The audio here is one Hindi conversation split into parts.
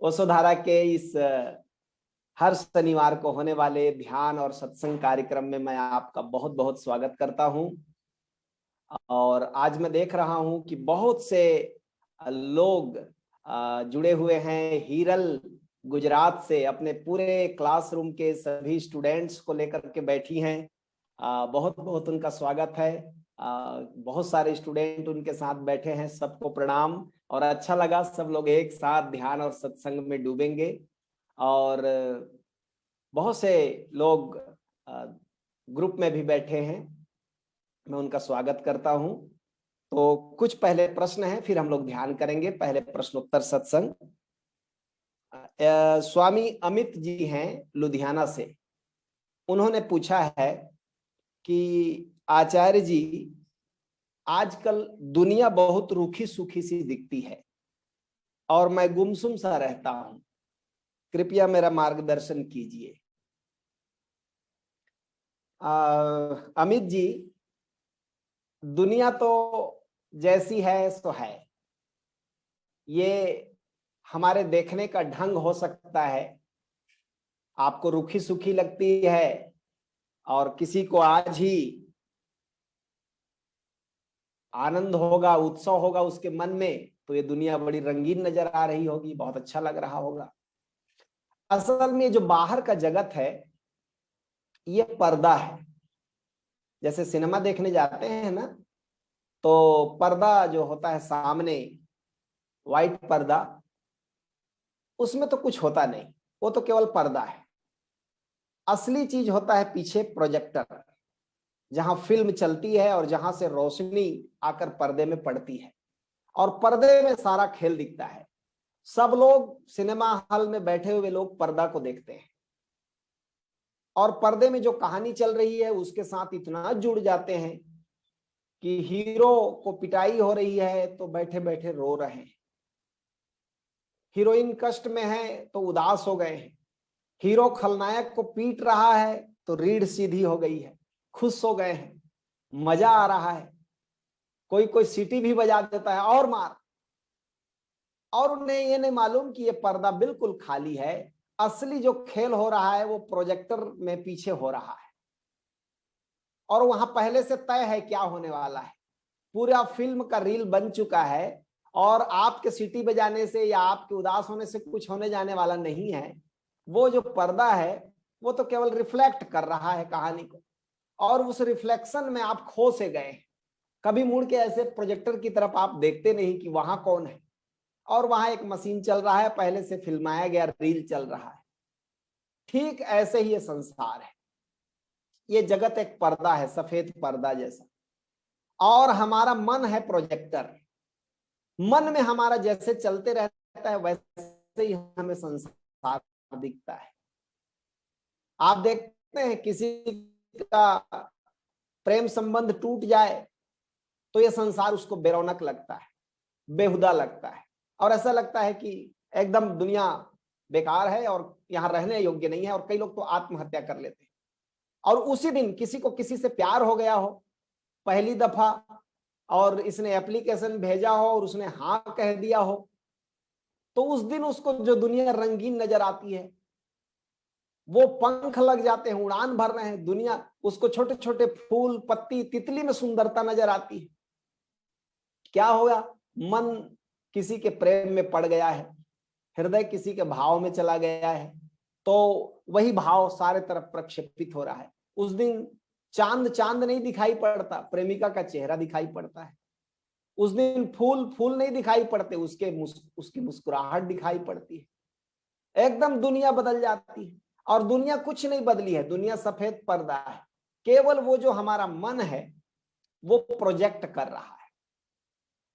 वसुधारा के इस हर शनिवार को होने वाले ध्यान और सत्संग कार्यक्रम में मैं आपका बहुत बहुत स्वागत करता हूं। और आज मैं देख रहा हूं कि बहुत से लोग जुड़े हुए हैं। हीरल गुजरात से अपने पूरे क्लासरूम के सभी स्टूडेंट्स को लेकर के बैठी हैं। बहुत बहुत उनका स्वागत है। बहुत सारे स्टूडेंट उनके साथ बैठे हैं, सबको प्रणाम। और अच्छा लगा, सब लोग एक साथ ध्यान और सत्संग में डूबेंगे। और बहुत से लोग ग्रुप में भी बैठे हैं, मैं उनका स्वागत करता हूं। तो कुछ पहले प्रश्न हैं, फिर हम लोग ध्यान करेंगे। पहले प्रश्नोत्तर सत्संग। स्वामी अमित जी हैं लुधियाना से। उन्होंने पूछा है कि आचार्य जी, आजकल दुनिया बहुत रूखी सूखी सी दिखती है और मैं गुमसुम सा रहता हूं, कृपया मेरा मार्गदर्शन कीजिए। अमित जी, दुनिया तो जैसी है सो है। ये हमारे देखने का ढंग हो सकता है। आपको रूखी सूखी लगती है और किसी को आज ही आनंद होगा, उत्सव होगा उसके मन में, तो ये दुनिया बड़ी रंगीन नजर आ रही होगी, बहुत अच्छा लग रहा होगा। असल में जो बाहर का जगत है ये पर्दा है। जैसे सिनेमा देखने जाते हैं ना, तो पर्दा जो होता है सामने, व्हाइट पर्दा, उसमें तो कुछ होता नहीं, वो तो केवल पर्दा है। असली चीज होता है पीछे प्रोजेक्टर, जहां फिल्म चलती है और जहां से रोशनी आकर पर्दे में पड़ती है और पर्दे में सारा खेल दिखता है। सब लोग सिनेमा हॉल में बैठे हुए लोग पर्दा को देखते हैं और पर्दे में जो कहानी चल रही है उसके साथ इतना जुड़ जाते हैं कि हीरो को पिटाई हो रही है तो बैठे बैठे रो रहे हैं, हीरोइन कष्ट में है तो उदास हो गए हैं, हीरो खलनायक को पीट रहा है तो रीढ़ सीधी हो गई है, खुश हो गए हैं, मजा आ रहा है। कोई कोई सीटी भी बजा देता है और मार। और उन्हें ये नहीं मालूम कि ये पर्दा बिल्कुल खाली है। असली जो खेल हो रहा है वो प्रोजेक्टर में पीछे हो रहा है और वहां पहले से तय है क्या होने वाला है। पूरा फिल्म का रील बन चुका है और आपके सीटी बजाने से या आपके उदास होने से कुछ होने जाने वाला नहीं है। वो जो पर्दा है वो तो केवल रिफ्लेक्ट कर रहा है कहानी को, और उस रिफ्लेक्शन में आप खो से गए। कभी मुड़ के ऐसे प्रोजेक्टर की तरफ आप देखते नहीं कि वहां कौन है, और वहां एक मशीन चल रहा है, पहले से फिल्माया गया रील चल रहा है। ठीक ऐसे ही ये संसार है। ये जगत एक पर्दा है, सफेद पर्दा जैसा, और हमारा मन है प्रोजेक्टर। मन में हमारा जैसे चलते रहता है वैसे ही हमें संसार दिखता है। आप देखते हैं किसी का प्रेम संबंध टूट जाए तो यह संसार उसको बेरौनक लगता है, बेहुदा लगता है, और ऐसा लगता है कि एकदम दुनिया बेकार है और यहां रहने योग्य नहीं है। और कई लोग तो आत्महत्या कर लेते हैं। और उसी दिन किसी को किसी से प्यार हो गया हो पहली दफा, और इसने एप्लीकेशन भेजा हो और उसने हाँ कह दिया हो, तो उस दिन उसको जो दुनिया रंगीन नजर आती है, वो पंख लग जाते हैं, उड़ान भर रहे हैं, दुनिया उसको छोटे छोटे फूल पत्ती तितली में सुंदरता नजर आती है। क्या होगा? मन किसी के प्रेम में पड़ गया है, हृदय किसी के भाव में चला गया है, तो वही भाव सारे तरफ प्रक्षेपित हो रहा है। उस दिन चांद चांद नहीं दिखाई पड़ता, प्रेमिका का चेहरा दिखाई पड़ता है। उस दिन फूल फूल नहीं दिखाई पड़ते, उसकी मुस्कुराहट दिखाई पड़ती है। एकदम दुनिया बदल जाती है। और दुनिया कुछ नहीं बदली है, दुनिया सफेद पर्दा है। केवल वो जो हमारा मन है वो प्रोजेक्ट कर रहा है।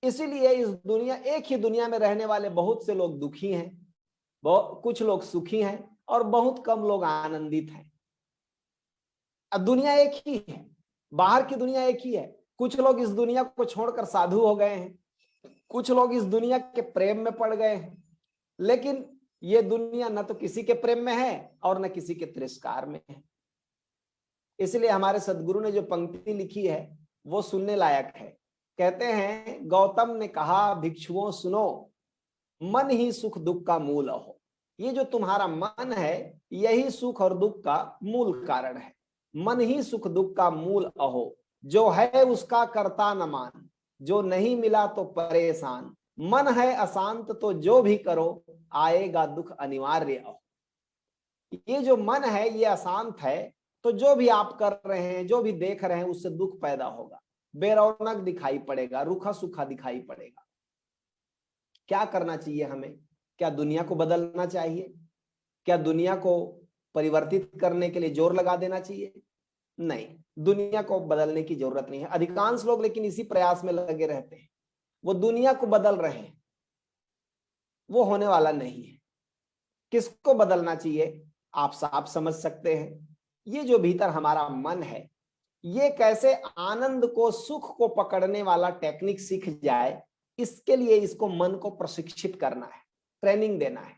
इसीलिए इस दुनिया, एक ही दुनिया में रहने वाले बहुत से लोग दुखी हैं, कुछ लोग सुखी हैं और बहुत कम लोग आनंदित हैं। अब दुनिया एक ही है, बाहर की दुनिया एक ही है। कुछ लोग इस दुनिया को छोड़कर साधु हो गए हैं, कुछ लोग इस दुनिया के प्रेम में पड़ गए हैं, लेकिन ये दुनिया न तो किसी के प्रेम में है और न किसी के तिरस्कार में है। इसलिए हमारे सदगुरु ने जो पंक्ति लिखी है वो सुनने लायक है। कहते हैं, गौतम ने कहा भिक्षुओं सुनो, मन ही सुख दुख का मूल हो। ये जो तुम्हारा मन है यही सुख और दुख का मूल कारण है। मन ही सुख दुख का मूल अहो, जो है उसका करता न मान, जो नहीं मिला तो परेशान, मन है अशांत तो जो भी करो, आएगा दुख अनिवार्य अहो। ये जो मन है ये अशांत है, तो जो भी आप कर रहे हैं, जो भी देख रहे हैं, उससे दुख पैदा होगा, बेरौनक दिखाई पड़ेगा, रूखा सूखा दिखाई पड़ेगा। क्या करना चाहिए हमें? क्या दुनिया को बदलना चाहिए? क्या दुनिया को परिवर्तित करने के लिए जोर लगा देना चाहिए? नहीं, दुनिया को बदलने की जरूरत नहीं है। अधिकांश लोग लेकिन इसी प्रयास में लगे रहते हैं, वो दुनिया को बदल रहे हैं, वो होने वाला नहीं है। किसको बदलना चाहिए आप साफ समझ सकते हैं। ये जो भीतर हमारा मन है, ये कैसे आनंद को, सुख को पकड़ने वाला टेक्निक सीख जाए, इसके लिए इसको मन को प्रशिक्षित करना है, ट्रेनिंग देना है।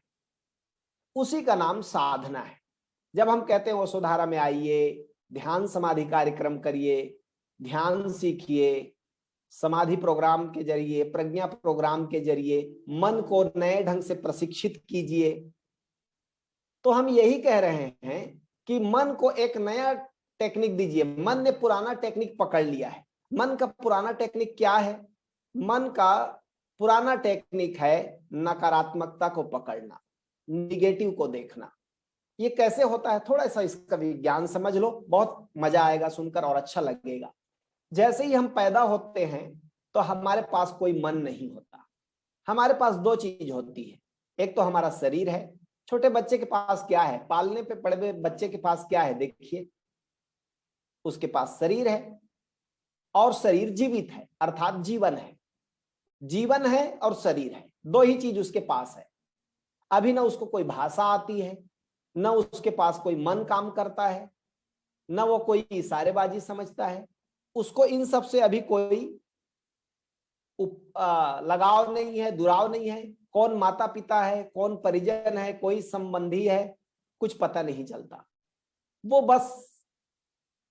उसी का नाम साधना है। जब हम कहते हैं वसुधारा में आइए, ध्यान समाधि कार्यक्रम करिए, ध्यान सीखिए, समाधि प्रोग्राम के जरिए, प्रज्ञा प्रोग्राम के जरिए मन को नए ढंग से प्रशिक्षित कीजिए, तो हम यही कह रहे हैं कि मन को एक नया टेक्निक दीजिए। मन ने पुराना टेक्निक पकड़ लिया है। मन का पुराना टेक्निक क्या है? मन का पुराना टेक्निक है नकारात्मकता को पकड़ना, निगेटिव को देखना। ये कैसे होता है? थोड़ा सा इसका विज्ञान समझ लो, बहुत मजा आएगा सुनकर और अच्छा लगेगा। जैसे ही हम पैदा होते हैं तो हमारे पास कोई मन नहीं होता। हमारे पास दो चीज होती है, एक तो हमारा शरीर है। छोटे बच्चे के पास क्या है? पालने पे पड़े हुए बच्चे के पास क्या है? देखिए, उसके पास शरीर है, और शरीर जीवित है, अर्थात जीवन है। जीवन है और शरीर है, दो ही चीज उसके पास है। अभी ना उसको कोई भाषा आती है, न उसके पास कोई मन काम करता है, न वो कोई इशारेबाजी समझता है। उसको इन सब से अभी कोई लगाव नहीं है, दुराव नहीं है। कौन माता पिता है, कौन परिजन है, कोई संबंधी है, कुछ पता नहीं चलता। वो बस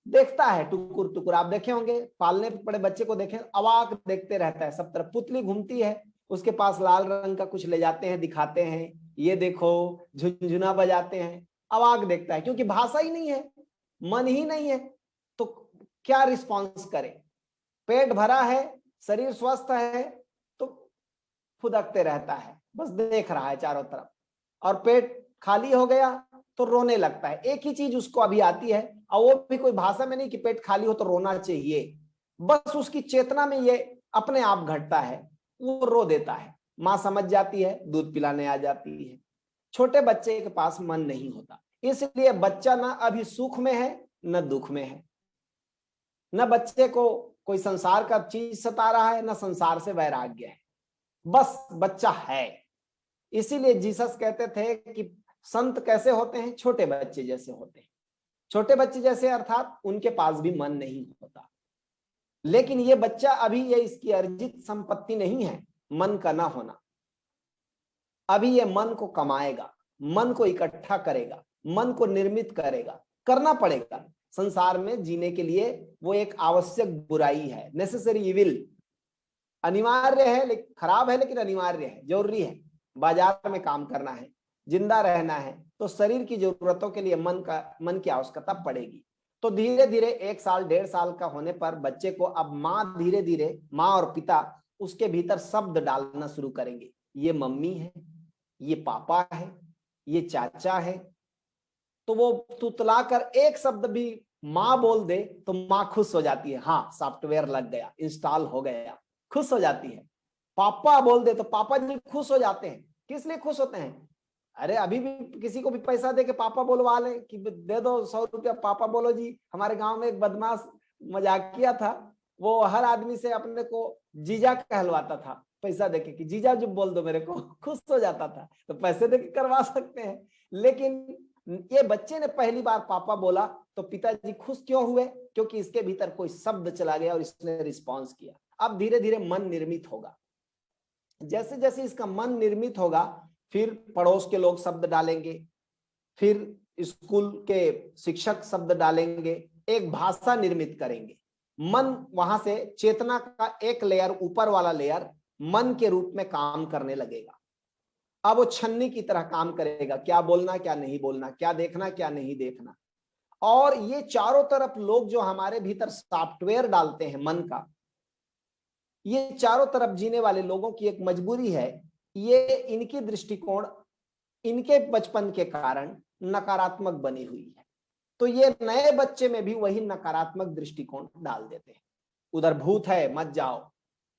देखता है टुकुर टुकुर। आप देखे होंगे, पालने पड़े बच्चे को देखें, अवाक देखते रहता है, सब तरफ पुतली घूमती है, उसके पास लाल रंग का कुछ ले जाते हैं, दिखाते हैं, ये देखो, झुनझुना बजाते हैं, अवाक देखता है, क्योंकि भाषा ही नहीं है, मन ही नहीं है, तो क्या रिस्पॉन्स करे? पेट भरा है, शरीर स्वस्थ है, तो फुदकते रहता है, बस देख रहा है चारों तरफ। और पेट खाली हो गया तो रोने लगता है। एक ही चीज उसको अभी आती है, और वो भी कोई भाषा में नहीं कि पेट खाली हो तो रोना चाहिए, बस उसकी चेतना में ये अपने आप घटता है, वो रो देता है। माँ समझ जाती है, दूध पिलाने आ जाती है। छोटे बच्चे के पास मन नहीं होता, इसलिए बच्चा ना अभी सुख में है न दुख में है। न बच्चे को कोई संसार का चीज सता रहा है, न संसार से वैराग्य है, बस बच्चा है। इसीलिए जीसस कहते थे कि संत कैसे होते हैं? छोटे बच्चे जैसे होते हैं। छोटे बच्चे जैसे अर्थात उनके पास भी मन नहीं होता। लेकिन ये बच्चा अभी ये इसकी अर्जित संपत्ति नहीं है मन का ना होना। अभी ये मन को कमाएगा, मन को इकट्ठा करेगा, मन को निर्मित करेगा, करना पड़ेगा। संसार में जीने के लिए वो एक आवश्यक बुराई है, नेसेसरी इविल, अनिवार्य है, लेकिन खराब है, लेकिन अनिवार्य है, जरूरी है। बाजार में काम करना है, जिंदा रहना है, तो शरीर की जरूरतों के लिए मन की आवश्यकता पड़ेगी। तो धीरे धीरे 1 साल 1.5 साल का होने पर बच्चे को अब माँ धीरे धीरे, माँ और पिता उसके भीतर शब्द डालना शुरू करेंगे। ये मम्मी है, ये पापा है, ये चाचा है। तो वो तुतला कर एक शब्द भी माँ बोल दे तो माँ खुश हो जाती है, हाँ सॉफ्टवेयर लग गया, इंस्टॉल हो गया, खुश हो जाती है। पापा बोल दे तो पापा जी खुश हो जाते हैं। किस लिए खुश होते हैं? अरे अभी भी किसी को भी पैसा दे के पापा बोलवा ले कि दे दो 100 रुपया, पापा बोलो जी। हमारे गांव में एक बदमाश मजाकिया था, वो हर आदमी से अपने को जीजा कहलवाता था पैसा देके, कि जीजा जो बोल दो मेरे को, खुश हो जाता था। तो पैसे देके करवा सकते हैं, लेकिन ये बच्चे ने पहली बार पापा बोला तो पिताजी खुश क्यों हुए? क्योंकि इसके भीतर कोई शब्द चला गया और इसने रिस्पॉन्स किया। अब धीरे धीरे मन निर्मित होगा। जैसे जैसे इसका मन निर्मित होगा, फिर पड़ोस के लोग शब्द डालेंगे, फिर स्कूल के शिक्षक शब्द डालेंगे, एक भाषा निर्मित करेंगे। मन वहां से चेतना का एक लेयर, ऊपर वाला लेयर मन के रूप में काम करने लगेगा। अब वो छन्नी की तरह काम करेगा, क्या बोलना क्या नहीं बोलना, क्या देखना क्या नहीं देखना। और ये चारों तरफ लोग जो हमारे भीतर सॉफ्टवेयर डालते हैं मन का, ये चारों तरफ जीने वाले लोगों की एक मजबूरी है, ये इनकी दृष्टिकोण इनके बचपन के कारण नकारात्मक बनी हुई है। तो ये नए बच्चे में भी वही नकारात्मक दृष्टिकोण डाल देते हैं। उधर भूत है मत जाओ,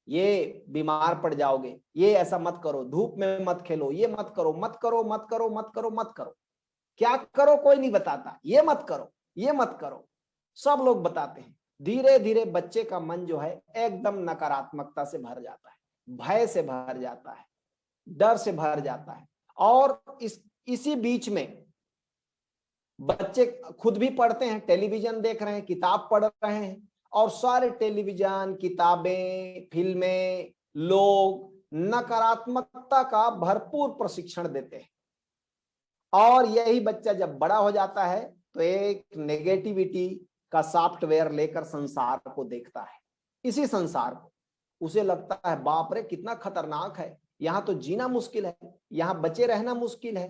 ये बीमार पड़ जाओगे, ये ऐसा मत करो, धूप में मत खेलो, ये मत करो मत करो मत करो मत करो मत करो। क्या करो कोई नहीं बताता, ये मत करो ये मत करो, सब लोग बताते हैं। धीरे धीरे बच्चे का मन जो है एकदम नकारात्मकता से भर जाता है, भय से भर जाता है, डर से भर जाता है। और इसी बीच में बच्चे खुद भी पढ़ते हैं, टेलीविजन देख रहे हैं, किताब पढ़ रहे हैं, और सारे टेलीविजन, किताबें, फिल्में, लोग नकारात्मकता का भरपूर प्रशिक्षण देते हैं। और यही बच्चा जब बड़ा हो जाता है तो एक नेगेटिविटी का सॉफ्टवेयर लेकर संसार को देखता है। इसी संसार को उसे लगता है बाप रे कितना खतरनाक है, यहाँ तो जीना मुश्किल है, यहाँ बचे रहना मुश्किल है।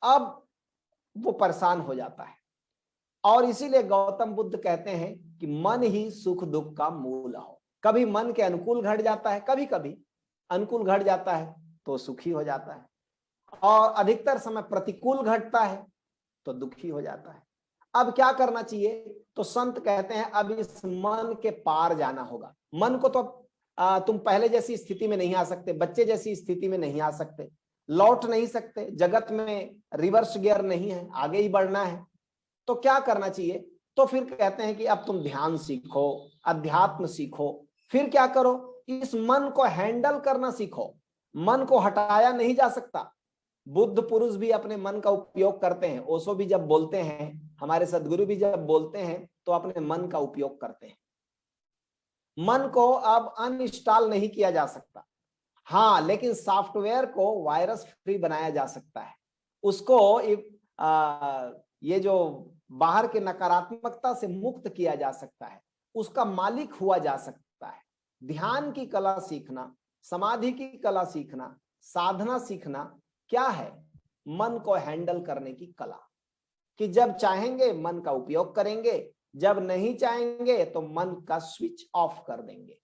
अब वो परेशान हो जाता है। और इसीलिए गौतम बुद्ध कहते हैं कि मन ही सुख दुख का मूल हो। कभी मन के अनुकूल घट जाता है, कभी कभी अनुकूल घट जाता है तो सुखी हो जाता है, और अधिकतर समय प्रतिकूल घटता है तो दुखी हो जाता है। अब क्या करना चाहिए? तो संत कहते हैं अब इस मन के पार जाना होगा। मन को तो तुम पहले जैसी स्थिति में नहीं आ सकते, बच्चे जैसी स्थिति में नहीं आ सकते, लौट नहीं सकते, जगत में रिवर्स गियर नहीं है, आगे ही बढ़ना है। तो क्या करना चाहिए? तो फिर कहते हैं कि अब तुम ध्यान सीखो, अध्यात्म सीखो। फिर क्या करो? इस मन को हैंडल करना सीखो। मन को हटाया नहीं जा सकता। बुद्ध पुरुष भी अपने मन का उपयोग करते हैं। ओशो भी जब बोलते हैं, हमारे सदगुरु भी जब बोलते हैं, तो अपने मन का उपयोग करते हैं। मन को अब अनइंस्टॉल नहीं किया जा सकता, हाँ, लेकिन सॉफ्टवेयर को वायरस फ्री बनाया जा सकता है। उसको ये जो बाहर के नकारात्मकता से मुक्त किया जा सकता है, उसका मालिक हुआ जा सकता है। ध्यान की कला सीखना, समाधि की कला सीखना, साधना सीखना क्या है? मन को हैंडल करने की कला, कि जब चाहेंगे मन का उपयोग करेंगे, जब नहीं चाहेंगे तो मन का स्विच ऑफ कर देंगे।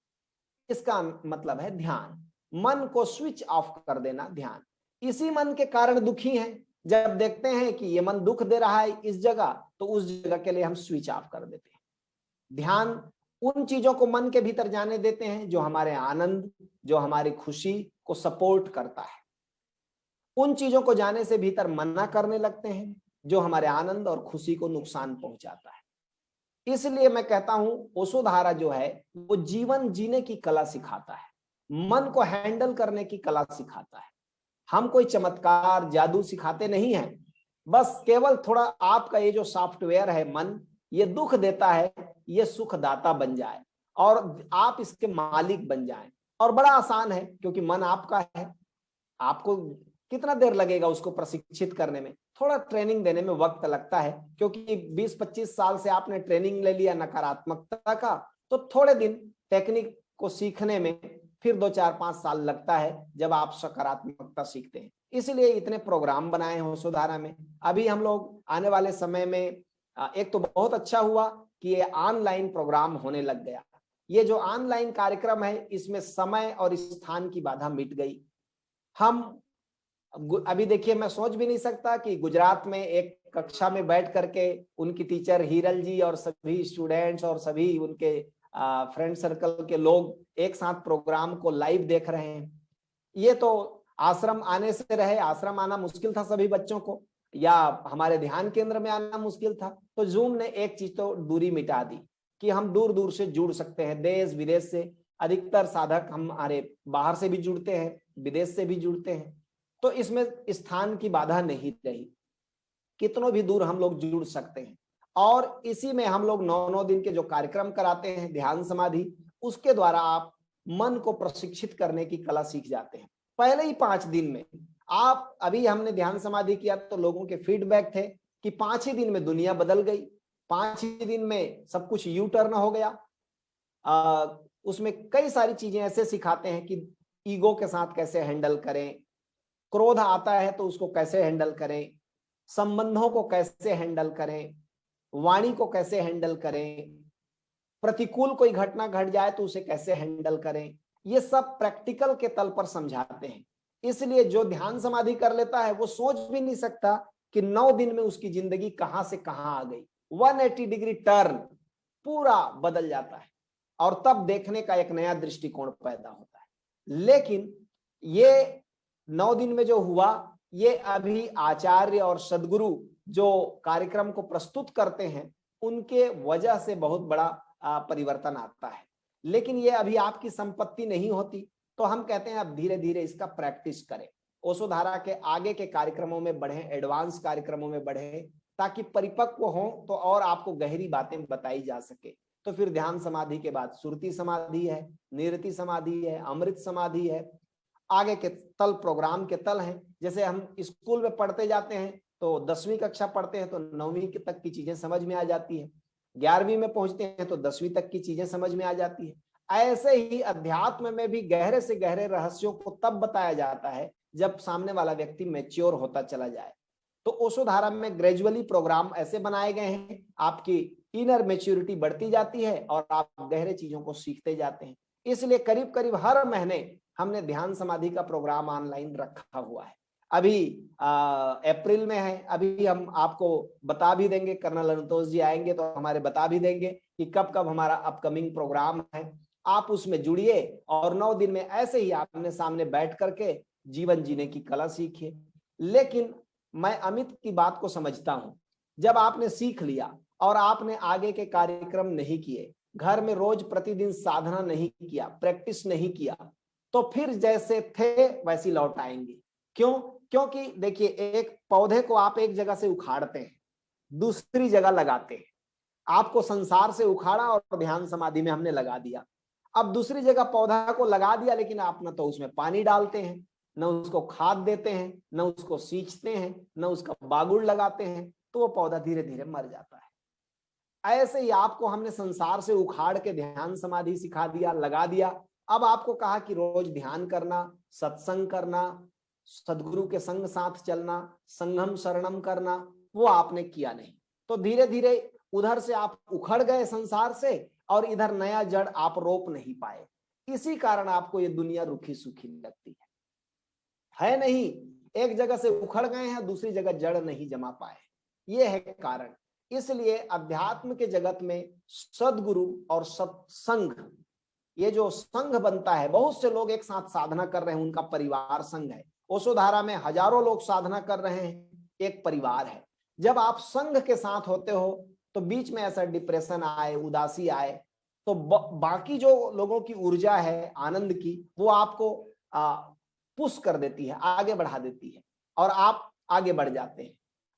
इसका मतलब है ध्यान। मन को स्विच ऑफ कर देना ध्यान। इसी मन के कारण दुखी हैं। जब देखते हैं कि ये मन दुख दे रहा है इस जगह, तो उस जगह के लिए हम स्विच ऑफ कर देते हैं। ध्यान उन चीजों को मन के भीतर जाने देते हैं जो हमारे आनंद, जो हमारी खुशी को सपोर्ट करता है। उन चीजों को जाने से भीतर मना करने लगते हैं जो हमारे आनंद और खुशी को नुकसान पहुंचाता है। इसलिए मैं कहता हूं ओशोधारा जो है वो जीवन जीने की कला सिखाता है, मन को हैंडल करने की कला सिखाता है। हम कोई चमत्कार जादू सिखाते नहीं हैं, बस केवल थोड़ा आपका ये जो सॉफ्टवेयर है मन, ये दुख देता है, ये सुखदाता बन जाए और आप इसके मालिक बन जाएं। और बड़ा आसान है क्योंकि मन आपका है। आपको कितना देर लगेगा उसको प्रशिक्षित करने में? थोड़ा ट्रेनिंग देने में वक्त लगता है, क्योंकि 20-25 साल से आपने ट्रेनिंग ले लिया नकारात्मकता का, तो थोड़े दिन टेक्निक को सीखने में, फिर 2-4-5 साल लगता है जब आप सकारात्मकता सीखते हैं। इसलिए इतने प्रोग्राम बनाए हैं ओशोधारा में। अभी हम लोग आने वाले समय में एक तो बहुत अच्छा हुआ कि ये ऑनलाइन प्रोग्राम होने लग गया। ये जो ऑनलाइन कार्यक्रम है इसमें समय और स्थान की बाधा मिट गई। हम अभी देखिए, मैं सोच भी नहीं सकता कि गुजरात में एक कक्षा में बैठ करके उनकी टीचर हीरल जी और सभी स्टूडेंट्स और सभी उनके फ्रेंड सर्कल के लोग एक साथ प्रोग्राम को लाइव देख रहे हैं। ये तो आश्रम आने से रहे, आश्रम आना मुश्किल था सभी बच्चों को, या हमारे ध्यान केंद्र में आना मुश्किल था, तो जूम ने एक चीज तो दूरी मिटा दी कि हम दूर दूर से जुड़ सकते हैं, देश विदेश से। अधिकतर साधक हमारे बाहर से भी जुड़ते हैं, विदेश से भी जुड़ते हैं, तो इसमें स्थान की बाधा नहीं रही, कितनों भी दूर हम लोग जुड़ सकते हैं। और इसी में हम लोग 9 दिन के जो कार्यक्रम कराते हैं ध्यान समाधि, उसके द्वारा आप मन को प्रशिक्षित करने की कला सीख जाते हैं। पहले ही 5 दिन में आप, अभी हमने ध्यान समाधि किया तो लोगों के फीडबैक थे कि 5 ही दिन में दुनिया बदल गई, 5 ही दिन में सब कुछ यू टर्न हो गया। उसमें कई सारी चीजें ऐसे सिखाते हैं कि ईगो के साथ कैसे हैंडल करें, क्रोध आता है तो उसको कैसे हैंडल करें, संबंधों को कैसे हैंडल करें, वाणी को कैसे हैंडल करें, प्रतिकूल कोई घटना घट जाए तो उसे कैसे हैंडल करें, ये सब प्रैक्टिकल के तल पर समझाते हैं। इसलिए जो ध्यान समाधि कर लेता है वो सोच भी नहीं सकता कि 9 दिन में उसकी जिंदगी कहां से कहां आ गई। 180 डिग्री टर्न पूरा बदल जाता है और तब देखने का एक नया दृष्टिकोण पैदा होता है। लेकिन ये 9 दिन में जो हुआ, ये अभी आचार्य और सदगुरु जो कार्यक्रम को प्रस्तुत करते हैं उनके वजह से बहुत बड़ा परिवर्तन आता है। लेकिन ये अभी आपकी संपत्ति नहीं होती, तो हम कहते हैं अब धीरे धीरे इसका प्रैक्टिस करें, ओशो धारा के आगे के कार्यक्रमों में बढ़े, एडवांस कार्यक्रमों में बढ़े, ताकि परिपक्व हो तो और आपको गहरी बातें बताई जा सके। तो फिर ध्यान समाधि के बाद सुरति समाधि है, निरति समाधि है, अमृत समाधि है, आगे के तल प्रोग्राम के तल हैं। जैसे हम स्कूल में पढ़ते जाते हैं तो 10वीं कक्षा पढ़ते हैं तो 9वीं तक की चीजें समझ में आ जाती है, 11वीं में पहुंचते हैं तो 10वीं तक की चीजें समझ में आ जाती है। ऐसे ही अध्यात्म में भी गहरे से गहरे रहस्यों को तब बताया जाता है जब सामने वाला व्यक्ति मैच्योर होता चला जाए। तो ओशो धारा में ग्रेजुअली प्रोग्राम ऐसे बनाए गए हैं, आपकी इनर मैच्योरिटी बढ़ती जाती है और आप गहरे चीजों को सीखते जाते हैं। इसलिए करीब करीब हर महीने हमने ध्यान समाधि का प्रोग्राम ऑनलाइन रखा हुआ है। अभी अप्रैल में है, अभी हम आपको बता भी देंगे, कर्नल अनुतोष जी आएंगे तो हमारे बता भी देंगे कि कब कब हमारा अपकमिंग प्रोग्राम है। आप उसमें जुड़िए और 9 दिन में ऐसे ही आमने सामने बैठ करके जीवन जीने की कला सीखिए। लेकिन मैं अमित की बात को समझता हूं, जब आपने सीख लिया और आपने आगे के कार्यक्रम नहीं किए, घर में रोज प्रतिदिन साधना नहीं किया, प्रैक्टिस नहीं किया, तो फिर जैसे थे वैसी लौट आएंगे। क्यों? क्योंकि देखिए, एक पौधे को आप एक जगह से उखाड़ते हैं, दूसरी जगह लगाते हैं। आपको संसार से उखाड़ा और ध्यान समाधि में हमने लगा दिया। अब दूसरी जगह पौधा को लगा दिया, लेकिन आप न तो उसमें पानी डालते हैं, न उसको खाद देते हैं, न उसको सींचते हैं, न उसका बागुड़ लगाते हैं, तो वो पौधा धीरे धीरे मर जाता है। ऐसे ही आपको हमने संसार से उखाड़ के ध्यान समाधि सिखा दिया, लगा दिया। अब आपको कहा कि रोज ध्यान करना, सत्संग करना, सदगुरु के संग साथ चलना, संगम शरणम करना, वो आपने किया नहीं। तो धीरे धीरे उधर से आप उखड़ गए संसार से और इधर नया जड़ आप रोप नहीं पाए। इसी कारण आपको ये दुनिया रुखी सुखी लगती है नहीं। एक जगह से उखड़ गए हैं, दूसरी जगह जड़ नहीं जमा पाए, ये है कारण। इसलिए अध्यात्म के जगत में सदगुरु और सत्संग, ये जो संघ बनता है, बहुत से लोग एक साथ साधना कर रहे हैं, उनका परिवार संघ है। ओशो धारा में हजारों लोग साधना कर रहे हैं, एक परिवार है। जब आप संघ के साथ होते हो तो बीच में ऐसा डिप्रेशन आए, उदासी आए, तो बाकी जो लोगों की ऊर्जा है आनंद की, वो आपको पुश कर देती है, आगे बढ़ा देती है और आप आगे बढ़ जाते हैं।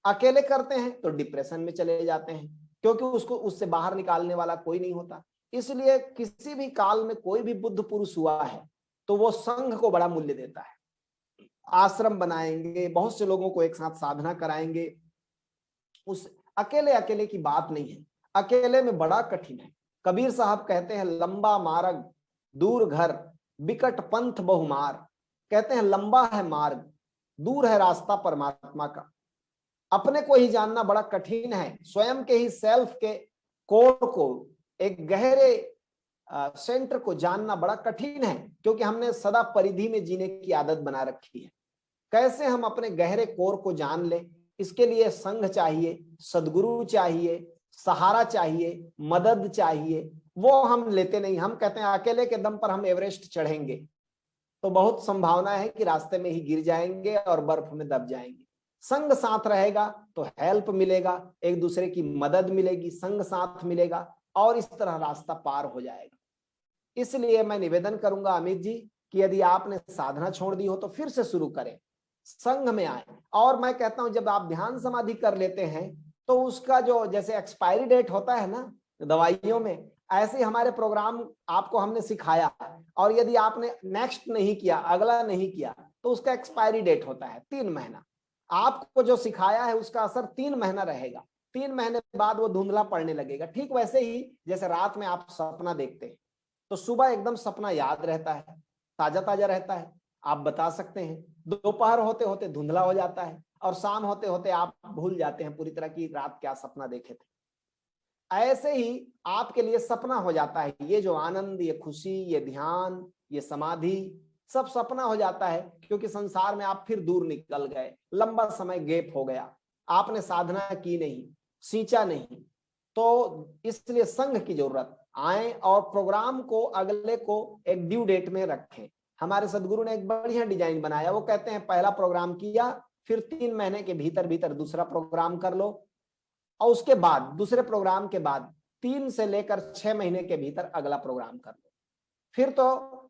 अकेले करते हैं तो डिप्रेशन में चले जाते हैं, क्योंकि उसको उससे बाहर निकालने वाला कोई नहीं होता। इसलिए किसी भी काल में कोई भी बुद्ध पुरुष हुआ है तो वो संघ को बड़ा मूल्य देता है। आश्रम बनाएंगे, बहुत से लोगों को एक साथ साधना कराएंगे। उस अकेले अकेले की बात नहीं है, अकेले में बड़ा कठिन है। कबीर साहब कहते हैं, लंबा मार्ग दूर घर बिकट पंथ बहुमार। कहते हैं लंबा है मार्ग, दूर है रास्ता परमात्मा का। अपने को ही जानना बड़ा कठिन है, स्वयं के ही सेल्फ के कोर को, एक गहरे सेंटर को जानना बड़ा कठिन है, क्योंकि हमने सदा परिधि में जीने की आदत बना रखी है। कैसे हम अपने गहरे कोर को जान ले? इसके लिए संघ चाहिए, सदगुरु चाहिए, सहारा चाहिए, मदद चाहिए। वो हम लेते नहीं। हम कहते हैं अकेले के दम पर हम एवरेस्ट चढ़ेंगे तो बहुत संभावना है कि रास्ते में ही गिर जाएंगे और बर्फ में दब जाएंगे। संग साथ रहेगा तो हेल्प मिलेगा, एक दूसरे की मदद मिलेगी, संग साथ मिलेगा और इस तरह रास्ता पार हो जाएगा। इसलिए मैं निवेदन करूंगा अमित जी कि यदि आपने साधना छोड़ दी हो तो फिर से शुरू करें, संघ में आए। और मैं कहता हूं, जब आप ध्यान समाधि कर लेते हैं तो उसका जो जैसे एक्सपायरी डेट होता है ना दवाइयों में, ऐसे हमारे प्रोग्राम आपको हमने सिखाया, और यदि आपने नेक्स्ट नहीं किया, अगला नहीं किया, तो उसका एक्सपायरी डेट होता है 3 महीना। आपको जो सिखाया है उसका असर 3 महीना रहेगा, 3 महीने बाद वो धुंधला पड़ने लगेगा। ठीक वैसे ही जैसे रात में आप सपना देखते हैं, तो सुबह एकदम सपना याद रहता है, ताजा ताजा रहता है, आप बता सकते हैं। दोपहर होते होते धुंधला हो जाता है और शाम होते होते आप भूल जाते हैं पूरी तरह की रात क्या सपना देखे थे। ऐसे ही आपके लिए सपना हो जाता है, ये जो आनंद, ये खुशी, ये ध्यान, ये समाधि सब सपना हो जाता है, क्योंकि संसार में आप फिर दूर निकल गए, लंबा समय गैप हो गया, आपने साधना की नहीं, सींचा नहीं। तो इसलिए संघ की जरूरत, आए और प्रोग्राम को अगले को एक ड्यू डेट में रखें। हमारे सदगुरु ने एक बढ़िया डिजाइन बनाया, वो कहते हैं पहला प्रोग्राम किया, फिर 3 महीने के भीतर भीतर दूसरा प्रोग्राम कर लो, और उसके बाद दूसरे प्रोग्राम के बाद 3 से लेकर 6 महीने के भीतर अगला प्रोग्राम कर लो। फिर तो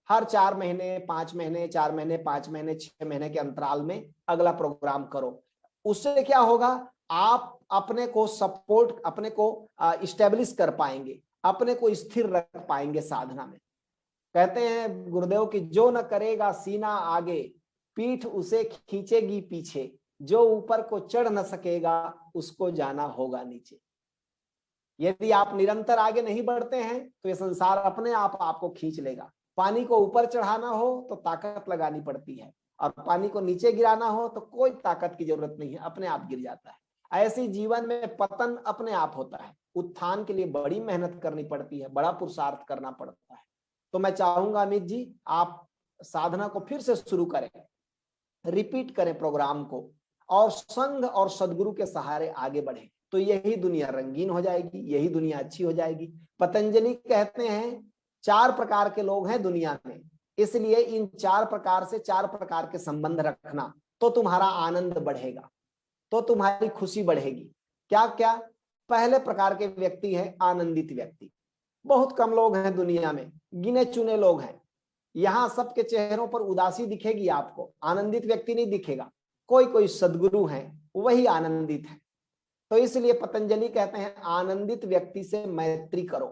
हर 4 महीने, 5 महीने, 4 महीने, 5 महीने, 6 महीने के अंतराल में अगला प्रोग्राम करो। उससे क्या होगा, आप अपने को सपोर्ट, अपने को इस्टेब्लिश कर पाएंगे, अपने को स्थिर रख पाएंगे साधना में। कहते हैं गुरुदेव की, जो न करेगा सीना आगे, पीठ उसे खींचेगी पीछे, जो ऊपर को चढ़ न सकेगा उसको जाना होगा नीचे। यदि आप निरंतर आगे नहीं बढ़ते हैं तो ये संसार अपने आप आपको खींच लेगा। पानी को ऊपर चढ़ाना हो तो ताकत लगानी पड़ती है, और पानी को नीचे गिराना हो तो कोई ताकत की जरूरत नहीं है, अपने आप गिर जाता है। ऐसे जीवन में पतन अपने आप होता है, उत्थान के लिए बड़ी मेहनत करनी पड़ती है, बड़ा पुरुषार्थ करना पड़ता है। तो मैं चाहूंगा अमित जी, आप साधना को फिर से शुरू करें, रिपीट करें प्रोग्राम को, और संघ और सदगुरु के सहारे आगे बढ़े, तो यही दुनिया रंगीन हो जाएगी, यही दुनिया अच्छी हो जाएगी। पतंजलि कहते हैं 4 प्रकार के लोग हैं दुनिया में, इसलिए इन 4 प्रकार से 4 प्रकार के संबंध रखना, तो तुम्हारा आनंद बढ़ेगा, तो तुम्हारी खुशी बढ़ेगी। क्या क्या? पहले प्रकार के व्यक्ति है आनंदित व्यक्ति। बहुत कम लोग हैं दुनिया में, गिने चुने लोग हैं। यहां सबके चेहरों पर उदासी दिखेगी, आपको आनंदित व्यक्ति नहीं दिखेगा। कोई कोई सदगुरु हैं, वही आनंदित है। तो इसलिए पतंजलि कहते हैं आनंदित व्यक्ति से मैत्री करो,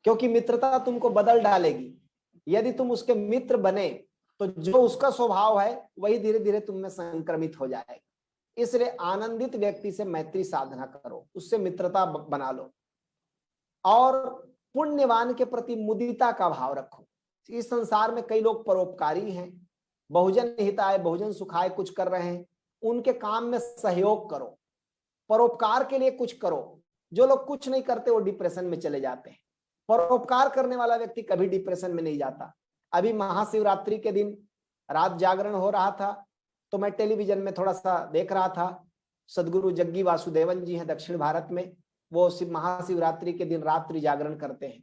क्योंकि मित्रता तुमको बदल डालेगी। यदि तुम उसके मित्र बने तो जो उसका स्वभाव है वही धीरे धीरे तुम में संक्रमित हो जाएगा। इसलिए आनंदित व्यक्ति से मैत्री साधना करो, उससे मित्रता बना लो, और पुण्यवान के प्रति मुदिता का भाव रखो। इस संसार में कई लोग परोपकारी हैं, बहुजन हिताय बहुजन सुखाय कुछ कर रहे हैं, उनके काम में सहयोग करो, परोपकार के लिए कुछ करो। जो लोग कुछ नहीं करते वो डिप्रेशन में चले जाते हैं, परोपकार करने वाला व्यक्ति कभी डिप्रेशन में नहीं जाता। अभी महाशिवरात्रि के दिन रात जागरण हो रहा था, तो मैं टेलीविजन में थोड़ा सा देख रहा था। सदगुरु जग्गी वासुदेवन जी हैं दक्षिण भारत में, वो महाशिवरात्रि के दिन रात्रि जागरण करते हैं।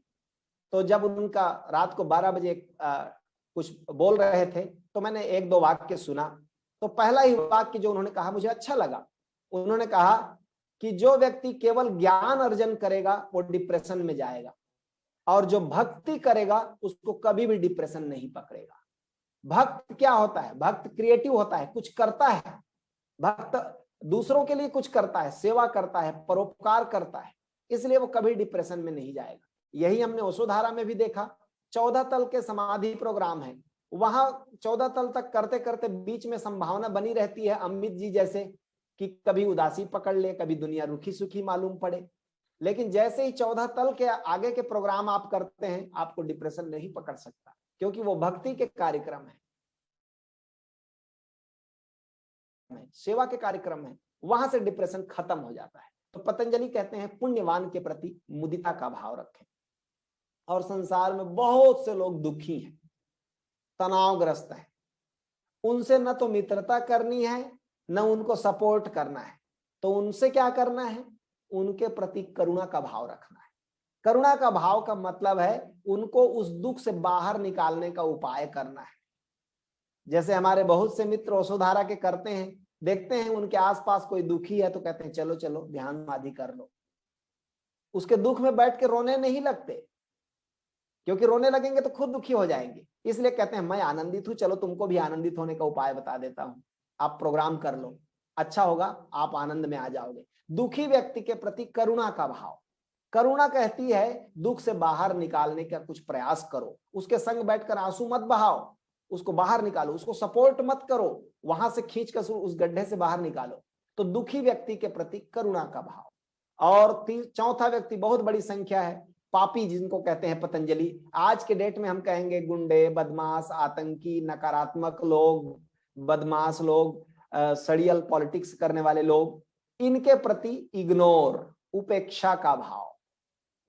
तो जब उनका रात को 12 बजे कुछ बोल रहे थे, तो मैंने 1-2 वाक्य सुना। तो पहला ही वाक्य जो उन्होंने कहा मुझे अच्छा लगा। उन्होंने कहा कि जो व्यक्ति केवल ज्ञान अर्जन करेगा वो डिप्रेशन में जाएगा, और जो भक्ति करेगा उसको कभी भी डिप्रेशन नहीं पकड़ेगा। भक्त क्या होता है? भक्त क्रिएटिव होता है, कुछ करता है। भक्त दूसरों के लिए कुछ करता है, सेवा करता है, परोपकार करता है, इसलिए वो कभी डिप्रेशन में नहीं जाएगा। यही हमने ओशोधारा में भी देखा। 14 तल के समाधि प्रोग्राम है, वहां 14 तल तक करते करते बीच में संभावना बनी रहती है अमित जी जैसे कि कभी उदासी पकड़ ले, कभी दुनिया रुखी सुखी मालूम पड़े। लेकिन जैसे ही 14 तल के आगे के प्रोग्राम आप करते हैं, आपको डिप्रेशन नहीं पकड़ सकता, क्योंकि वो भक्ति के कार्यक्रम है, सेवा के कार्यक्रम है, वहां से डिप्रेशन खत्म हो जाता है। तो पतंजलि कहते हैं पुण्यवान के प्रति मुदिता का भाव रखें। और संसार में बहुत से लोग दुखी हैं, तनावग्रस्त हैं, उनसे न तो मित्रता करनी है न उनको सपोर्ट करना है। तो उनसे क्या करना है? उनके प्रति करुणा का भाव रखना है। करुणा का भाव का मतलब है उनको उस दुख से बाहर निकालने का उपाय करना है। जैसे हमारे बहुत से मित्र ओशोधारा के करते हैं, देखते हैं उनके आसपास कोई दुखी है तो कहते हैं चलो चलो ध्यान समाधि कर लो। उसके दुख में बैठ के रोने नहीं लगते, क्योंकि रोने लगेंगे तो खुद दुखी हो जाएंगे। इसलिए कहते हैं मैं आनंदित हूं, चलो तुमको भी आनंदित होने का उपाय बता देता हूं, आप प्रोग्राम कर लो, अच्छा होगा, आप आनंद में आ जाओगे। दुखी व्यक्ति के प्रति करुणा का भाव। करुणा कहती है दुख से बाहर निकालने का कुछ प्रयास करो, उसके संग बैठकर आंसू मत बहाओ, उसको बाहर निकालो, उसको सपोर्ट मत करो, वहां से खींच कर उस गड्ढे से बाहर निकालो। तो दुखी व्यक्ति के प्रति करुणा का भाव। और चौथा व्यक्ति बहुत बड़ी संख्या है, पापी जिनको कहते हैं पतंजलि। आज के डेट में हम कहेंगे गुंडे, बदमाश, आतंकी, नकारात्मक लोग, बदमाश लोग, सड़ियल पॉलिटिक्स करने वाले लोग, इनके प्रति इग्नोर, उपेक्षा का भाव।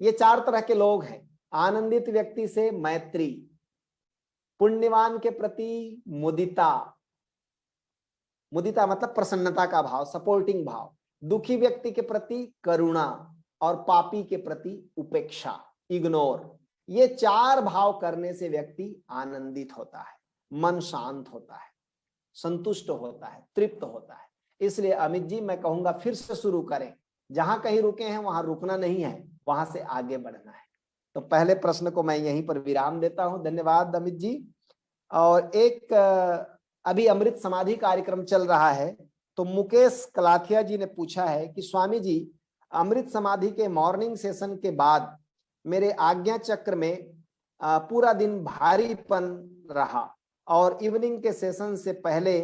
ये 4 तरह के लोग हैं। आनंदित व्यक्ति से मैत्री, पुण्यवान के प्रति मुदिता, मुदिता मतलब प्रसन्नता का भाव, सपोर्टिंग भाव, दुखी व्यक्ति के प्रति करुणा और पापी के प्रति उपेक्षा, इग्नोर। ये 4 भाव करने से व्यक्ति आनंदित होता है, मन शांत होता है, संतुष्ट होता है, तृप्त होता है। इसलिए अमित जी मैं कहूंगा फिर से शुरू करें, जहां कहीं रुके हैं वहां रुकना नहीं है, वहां से आगे बढ़ना है। तो पहले प्रश्न को मैं यहीं पर विराम देता हूं। धन्यवाद अमित जी। और एक अभी अमृत समाधि कार्यक्रम चल रहा है, तो मुकेश कलाथिया जी ने पूछा है कि स्वामी जी, अमृत समाधि के मॉर्निंग सेशन के बाद मेरे आज्ञा चक्र में पूरा दिन भारीपन रहा और इवनिंग के सेशन से पहले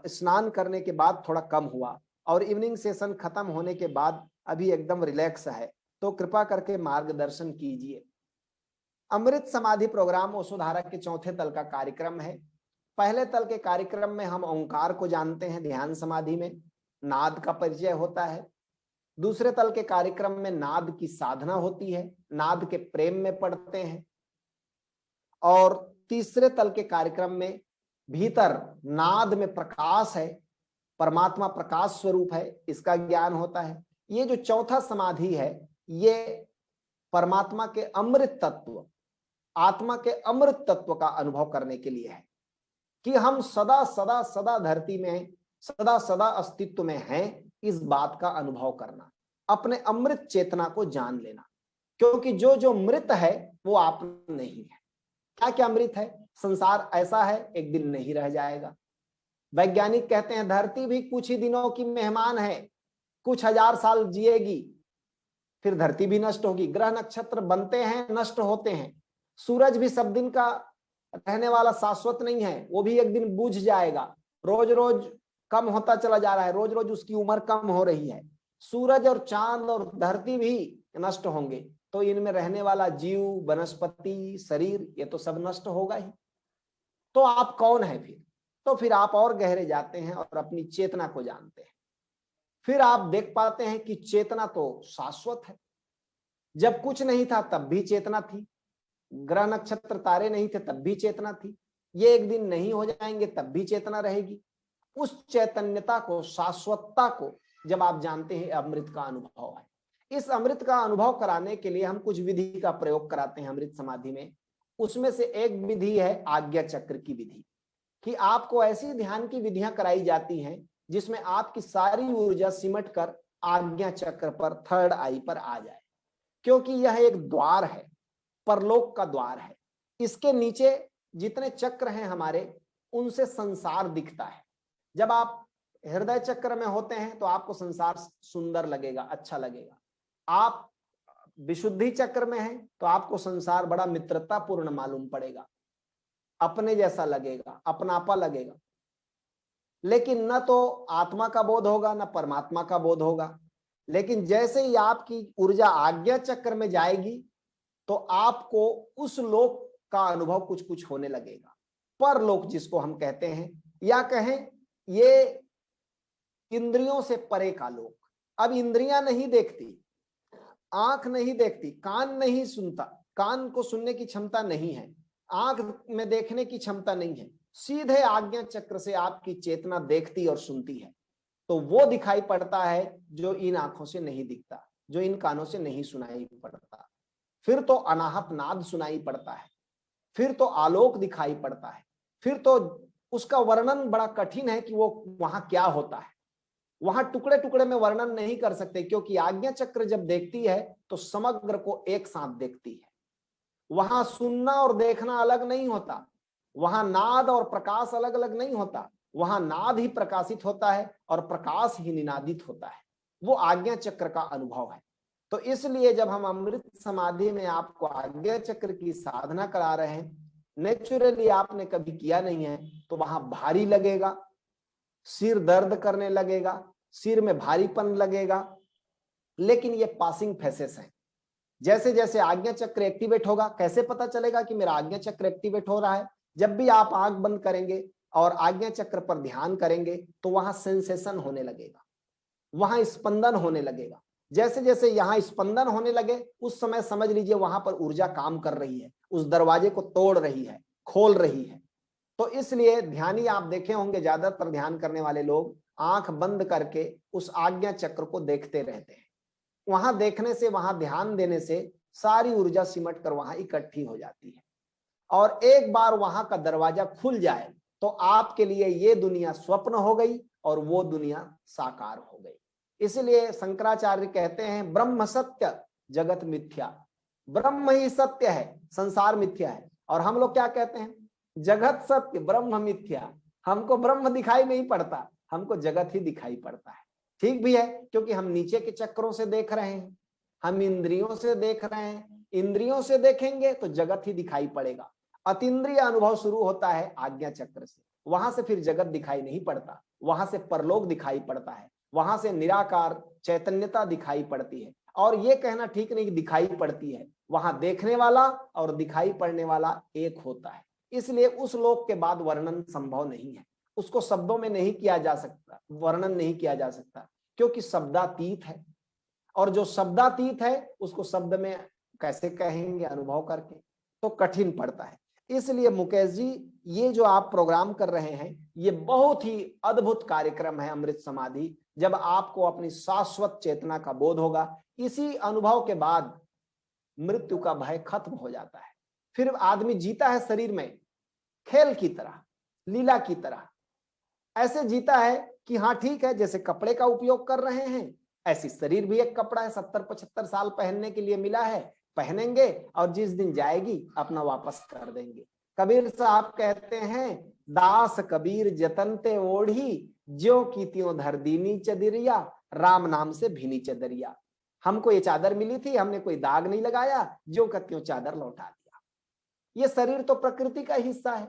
स्नान करने के बाद थोड़ा कम हुआ और इवनिंग सेशन खत्म होने के बाद अभी एकदम रिलैक्स है, तो कृपा करके मार्गदर्शन कीजिए। अमृत समाधि प्रोग्राम वसुधारा के 4थे तल का कार्यक्रम है। पहले तल के कार्यक्रम में हम ओंकार को जानते हैं, ध्यान समाधि में नाद का परिचय होता है। दूसरे तल के कार्यक्रम में नाद की साधना होती है, नाद के प्रेम में पड़ते हैं। और तीसरे तल के कार्यक्रम में भीतर नाद में प्रकाश है, परमात्मा प्रकाश स्वरूप है, इसका ज्ञान होता है। ये जो 4था समाधि है, ये परमात्मा के अमृत तत्व, आत्मा के अमृत तत्व का अनुभव करने के लिए है कि हम सदा सदा सदा धरती में, सदा सदा अस्तित्व में हैं, इस बात का अनुभव करना, अपने अमृत चेतना को जान लेना। क्योंकि जो जो मृत है वो आप नहीं है। क्या क्या अमृत है? संसार ऐसा है, एक दिन नहीं रह जाएगा। वैज्ञानिक कहते हैं धरती भी कुछ ही दिनों की मेहमान है, कुछ 1000 साल जिएगी, फिर धरती भी नष्ट होगी। ग्रह नक्षत्र बनते हैं, नष्ट होते हैं। सूरज भी सब दिन का रहने वाला शाश्वत नहीं है, वो भी एक दिन बुझ जाएगा। रोज रोज कम होता चला जा रहा है, रोज रोज उसकी उम्र कम हो रही है। सूरज और चांद और धरती भी नष्ट होंगे, तो इनमें रहने वाला जीव, वनस्पति, शरीर, ये तो सब नष्ट होगा ही। तो आप कौन है फिर? तो फिर आप और गहरे जाते हैं और अपनी चेतना को जानते हैं। फिर आप देख पाते हैं कि चेतना तो शाश्वत है। जब कुछ नहीं था तब भी चेतना थी, ग्रह नक्षत्र तारे नहीं थे तब भी चेतना थी, ये एक दिन नहीं हो जाएंगे तब भी चेतना रहेगी। उस चैतन्यता को, शाश्वतता को जब आप जानते हैं, अमृत का अनुभव है। इस अमृत का अनुभव कराने के लिए हम कुछ विधि का प्रयोग कराते हैं अमृत समाधि में। उसमें से एक विधि है आज्ञा चक्र की विधि, कि आपको ऐसी ध्यान की विधियां कराई जाती हैं जिसमें आपकी सारी ऊर्जा सिमट कर आज्ञा चक्र पर, थर्ड आई पर आ जाए। क्योंकि यह एक द्वार है, परलोक का द्वार है। इसके नीचे जितने चक्र हैं हमारे, उनसे संसार दिखता है। जब आप हृदय चक्र में होते हैं तो आपको संसार सुंदर लगेगा, अच्छा लगेगा। आप विशुद्धि चक्र में हैं तो आपको संसार बड़ा मित्रतापूर्ण मालूम पड़ेगा, अपने जैसा लगेगा, अपनापा लगेगा। लेकिन न तो आत्मा का बोध होगा, न परमात्मा का बोध होगा। लेकिन जैसे ही आपकी ऊर्जा आज्ञा चक्र में जाएगी तो आपको उस लोक का अनुभव कुछ कुछ होने लगेगा। परलोक जिसको हम कहते हैं, या कहें ये इंद्रियों से परे का लोक। अब इंद्रियां नहीं देखती, आंख नहीं देखती, कान नहीं सुनता, कान को सुनने की क्षमता नहीं है, आंख में देखने की क्षमता नहीं है, सीधे आज्ञा चक्र से आपकी चेतना देखती और सुनती है। तो वो दिखाई पड़ता है जो इन आंखों से नहीं दिखता, जो इन कानों से नहीं सुनाई पड़ता। फिर तो अनाहत नाद सुनाई पड़ता है, फिर तो आलोक दिखाई पड़ता है, फिर तो उसका वर्णन बड़ा कठिन है कि वो वहां क्या होता है। वहां टुकड़े टुकड़े में वर्णन नहीं कर सकते, क्योंकि आज्ञा चक्र जब देखती है तो समग्र को एक साथ देखती है। वहां सुनना और देखना अलग नहीं होता, वहां नाद और प्रकाश अलग अलग नहीं होता, वहां नाद ही प्रकाशित होता है और प्रकाश ही निनादित होता है। वो आज्ञा चक्र का अनुभव है। तो इसलिए जब हम अमृत समाधि में आपको आज्ञा चक्र की साधना करा रहे हैं, नेचुरली आपने कभी किया नहीं है तो वहां भारी लगेगा, सिर दर्द करने लगेगा, सिर में भारीपन लगेगा। लेकिन ये पासिंग फेसेस है। जैसे जैसे आज्ञा चक्र एक्टिवेट होगा, कैसे पता चलेगा कि मेरा आज्ञा चक्र एक्टिवेट हो रहा है? जब भी आप आंख बंद करेंगे और आज्ञा चक्र पर ध्यान करेंगे तो वहां सेंसेशन होने लगेगा, वहां स्पंदन होने लगेगा। जैसे जैसे यहाँ स्पंदन होने लगे उस समय समझ लीजिए वहां पर ऊर्जा काम कर रही है, उस दरवाजे को तोड़ रही है, खोल रही है। तो इसलिए ध्यानी आप देखे होंगे, ज्यादातर ध्यान करने वाले लोग आंख बंद करके उस आज्ञा चक्र को देखते रहते हैं। वहां देखने से, वहां ध्यान देने से सारी ऊर्जा सिमट कर वहां इकट्ठी हो जाती है। और एक बार वहां का दरवाजा खुल जाए तो आपके लिए ये दुनिया स्वप्न हो गई और वो दुनिया साकार हो गई। इसलिए शंकराचार्य कहते हैं ब्रह्म सत्य जगत मिथ्या, ब्रह्म ही सत्य है, संसार मिथ्या है। और हम लोग क्या कहते हैं, जगत सत्य ब्रह्म मिथ्या। हमको ब्रह्म दिखाई नहीं पड़ता, हमको जगत ही दिखाई पड़ता है। ठीक भी है, क्योंकि हम नीचे के चक्रों से देख रहे हैं, हम इंद्रियों से देख रहे हैं। इंद्रियों से देखेंगे तो जगत ही दिखाई पड़ेगा। अतीन्द्रिय अनुभव शुरू होता है आज्ञा चक्र से, वहां से फिर जगत दिखाई नहीं पड़ता, वहां से परलोक दिखाई पड़ता है, वहां से निराकार चैतन्यता दिखाई पड़ती है। और ये कहना ठीक नहीं कि दिखाई पड़ती है, वहां देखने वाला और दिखाई पड़ने वाला एक होता है। इसलिए उस लोक के बाद वर्णन संभव नहीं है, उसको शब्दों में नहीं किया जा सकता, वर्णन नहीं किया जा सकता, क्योंकि शब्दातीत है। और जो शब्दातीत है उसको शब्द में कैसे कहेंगे अनुभव करके, तो कठिन पड़ता है। इसलिए मुकेश जी, ये जो आप प्रोग्राम कर रहे हैं ये बहुत ही अद्भुत कार्यक्रम है अमृत समाधि। जब आपको अपनी शाश्वत चेतना का बोध होगा, इसी अनुभव के बाद मृत्यु का भय खत्म हो जाता है। फिर आदमी जीता है शरीर में खेल की तरह, लीला की तरह। ऐसे जीता है कि हाँ ठीक है, जैसे कपड़े का उपयोग कर रहे हैं ऐसी शरीर भी एक कपड़ा है, 70-75 साल पहनने के लिए मिला है, पहनेंगे और जिस दिन जाएगी अपना वापस कर देंगे। कबीर साहब कहते हैं, दास कबीर जतनते ओढ़ी, ज्यों की त्यों धर दीनी चदरिया, राम नाम से भीनी चदरिया। हमको ये चादर मिली थी, हमने कोई दाग नहीं लगाया, ज्यों का त्यों चादर लौटा दिया। ये शरीर तो प्रकृति का हिस्सा है,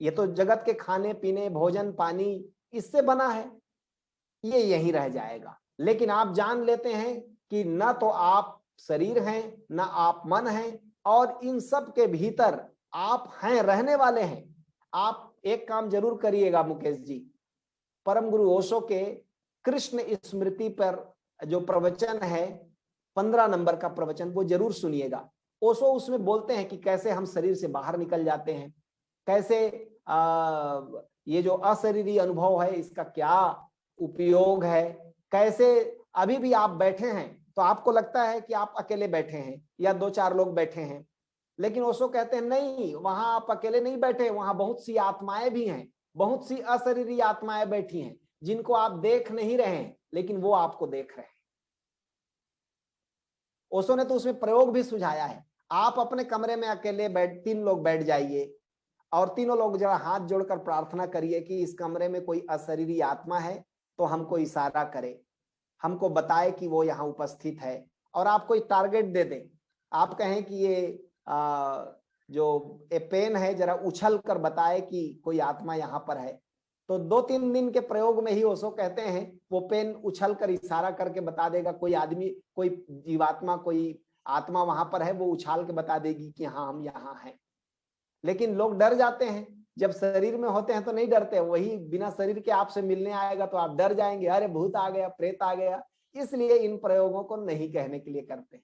ये तो जगत के खाने पीने भोजन पानी इससे बना है, ये यहीं रह जाएगा। लेकिन आप जान लेते हैं कि न तो आप शरीर हैं, न आप मन हैं, और इन सब के भीतर आप हैं, रहने वाले हैं। आप एक काम जरूर करिएगा मुकेश जी, परम गुरु ओशो के कृष्ण स्मृति पर जो प्रवचन है 15 नंबर का प्रवचन, वो जरूर सुनिएगा। ओशो उसमें बोलते हैं कि कैसे हम शरीर से बाहर निकल जाते हैं, कैसे ये जो अशरीरी अनुभव है इसका क्या उपयोग है, कैसे अभी भी आप बैठे हैं तो आपको लगता है कि आप अकेले बैठे हैं या 2-4 लोग बैठे हैं, लेकिन ओशो कहते हैं नहीं, वहां आप अकेले नहीं बैठे, वहां बहुत सी आत्माएं भी हैं, बहुत सी अशरीरी आत्माएं बैठी हैं जिनको आप देख नहीं रहे हैं लेकिन वो आपको देख रहे हैं। ओशो ने तो उसमें प्रयोग भी सुझाया है, आप अपने कमरे में अकेले 3 लोग बैठ जाइए और तीनों लोग जरा हाथ जोड़कर प्रार्थना करिए कि इस कमरे में कोई अशरीरी आत्मा है तो हमको इशारा करे, हमको बताए कि वो यहाँ उपस्थित है, और आप कोई टारगेट दे दें। आप कहें कि ये जो ए पेन है जरा उछल कर बताए कि कोई आत्मा यहाँ पर है, तो 2-3 दिन के प्रयोग में ही ओशो कहते हैं वो पेन उछल कर इशारा करके बता देगा, कोई आदमी, कोई जीवात्मा, कोई आत्मा वहां पर है, वो उछाल के बता देगी कि हाँ हम यहाँ हैं। लेकिन लोग डर जाते हैं, जब शरीर में होते हैं तो नहीं डरते, वही बिना शरीर के आपसे मिलने आएगा तो आप डर जाएंगे, अरे भूत आ गया, प्रेत आ गया। इसलिए इन प्रयोगों को नहीं कहने के लिए करते हैं।